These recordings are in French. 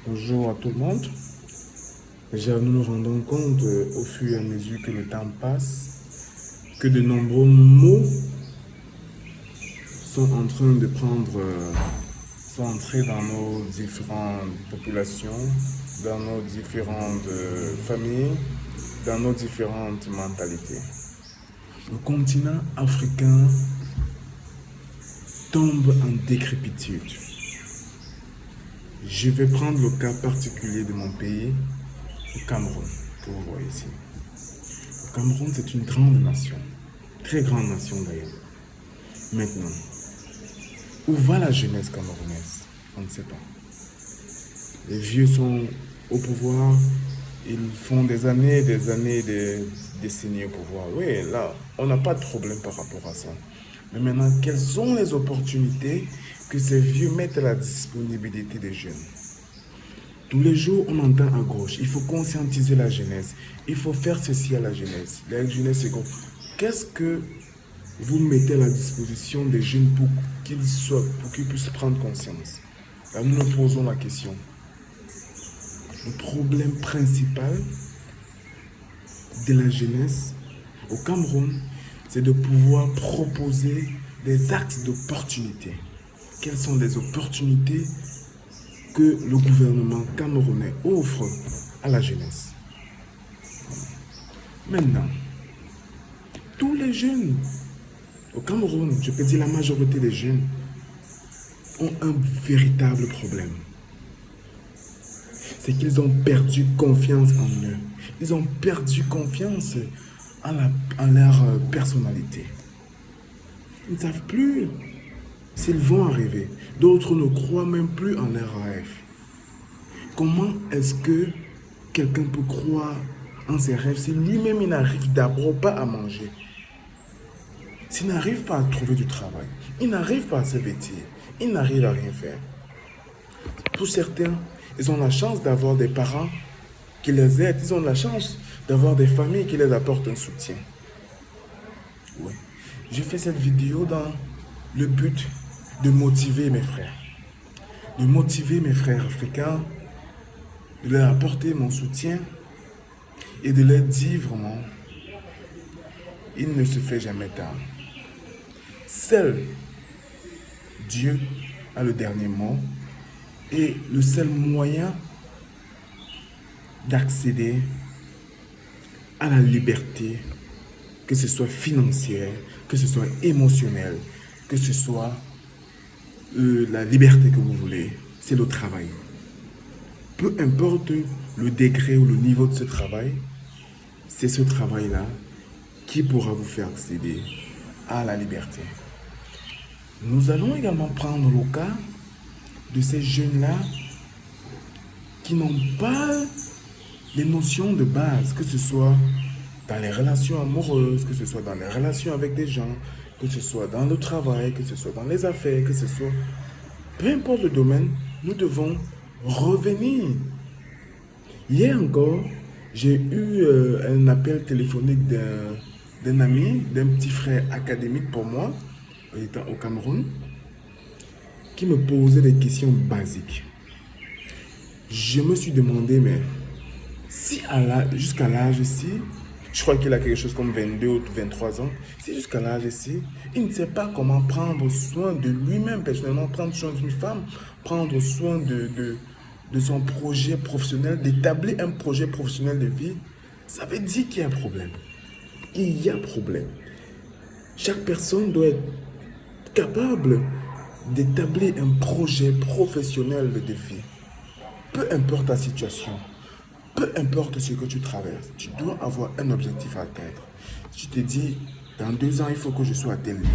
Bonjour à tout le monde. Déjà, nous nous rendons compte au fur et à mesure que le temps passe que de nombreux mots sont en train de sont entrés dans nos différentes populations, dans nos différentes familles, dans nos différentes mentalités. Le continent africain tombe en décrépitude. Je vais prendre le cas particulier de mon pays, le Cameroun, que vous voyez ici. Le Cameroun, c'est une grande nation, très grande nation d'ailleurs. Maintenant, où va la jeunesse camerounaise? On ne sait pas. Les vieux sont au pouvoir, ils font des années, des décennies au pouvoir. Oui, là, on n'a pas de problème par rapport à ça. Mais maintenant, quelles sont les opportunités que ces vieux mettent à la disponibilité des jeunes? Tous les jours, on entend à gauche, il faut conscientiser la jeunesse, il faut faire ceci à la jeunesse. La jeunesse, c'est quoi? Qu'est-ce que vous mettez à la disposition des jeunes pour qu'ils puissent prendre conscience? Là, nous nous posons la question. Le problème principal de la jeunesse au Cameroun, c'est de pouvoir proposer des axes d'opportunités. Quelles sont les opportunités que le gouvernement camerounais offre à la jeunesse? Maintenant, tous les jeunes au Cameroun, je peux dire la majorité des jeunes, ont un véritable problème. C'est qu'ils ont perdu confiance en eux. Ils ont perdu confiance en leur personnalité. Ils ne savent plus s'ils vont arriver. D'autres ne croient même plus en leur rêve. Comment est-ce que quelqu'un peut croire en ses rêves si lui-même il n'arrive d'abord pas à manger? S'il n'arrive pas à trouver du travail, il n'arrive pas à se vêtir, il n'arrive à rien faire. Pour certains, ils ont la chance d'avoir des parents qui les aident, ils ont la chance d'avoir des familles qui les apportent un soutien. Oui. J'ai fait cette vidéo dans le but de motiver mes frères. De motiver mes frères africains, de leur apporter mon soutien et de leur dire vraiment, il ne se fait jamais tard. Seul Dieu a le dernier mot et le seul moyen d'accéder à la liberté, que ce soit financière, que ce soit émotionnelle, que ce soit la liberté que vous voulez, c'est le travail. Peu importe le degré ou le niveau de ce travail, c'est ce travail-là qui pourra vous faire accéder à la liberté. Nous allons également prendre le cas de ces jeunes-là qui n'ont pas les notions de base, que ce soit dans les relations amoureuses, que ce soit dans les relations avec des gens, que ce soit dans le travail, que ce soit dans les affaires, que ce soit... Peu importe le domaine, nous devons revenir. Hier encore, j'ai eu un appel téléphonique d'un ami, d'un petit frère académique pour moi, étant au Cameroun, qui me posait des questions basiques. Je me suis demandé, mais si jusqu'à l'âge ici, je crois qu'il a quelque chose comme 22 ou 23 ans, si jusqu'à l'âge ici, il ne sait pas comment prendre soin de lui-même personnellement, prendre soin d'une femme, prendre soin de son projet professionnel, d'établir un projet professionnel de vie, ça veut dire qu'il y a un problème. Il y a un problème. Chaque personne doit être capable d'établir un projet professionnel de vie. Peu importe ta situation, peu importe ce que tu traverses, tu dois avoir un objectif à atteindre. Si tu te dis, dans 2 ans, il faut que je sois à tel niveau.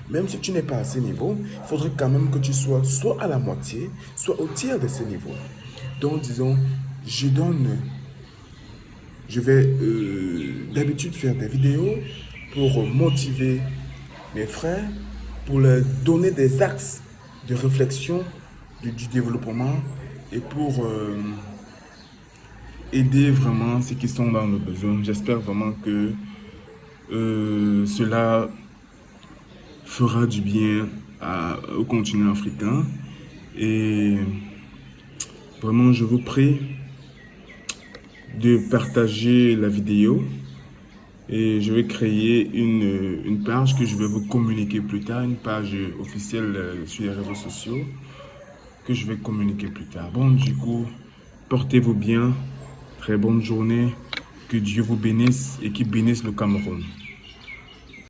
Même si tu n'es pas à ce niveau, il faudrait quand même que tu sois soit à la moitié, soit au tiers de ce niveau. Donc, disons, je vais d'habitude faire des vidéos pour motiver mes frères, pour leur donner des axes de réflexion du développement et pour aider vraiment ceux qui sont dans le besoin. J'espère vraiment que cela fera du bien au continent africain et Vraiment, je vous prie de partager la vidéo et je vais créer une page que je vais vous communiquer plus tard, une page officielle sur les réseaux sociaux que je vais communiquer plus tard. Bon, du coup, portez-vous bien, très bonne journée, que Dieu vous bénisse et qu'il bénisse le Cameroun.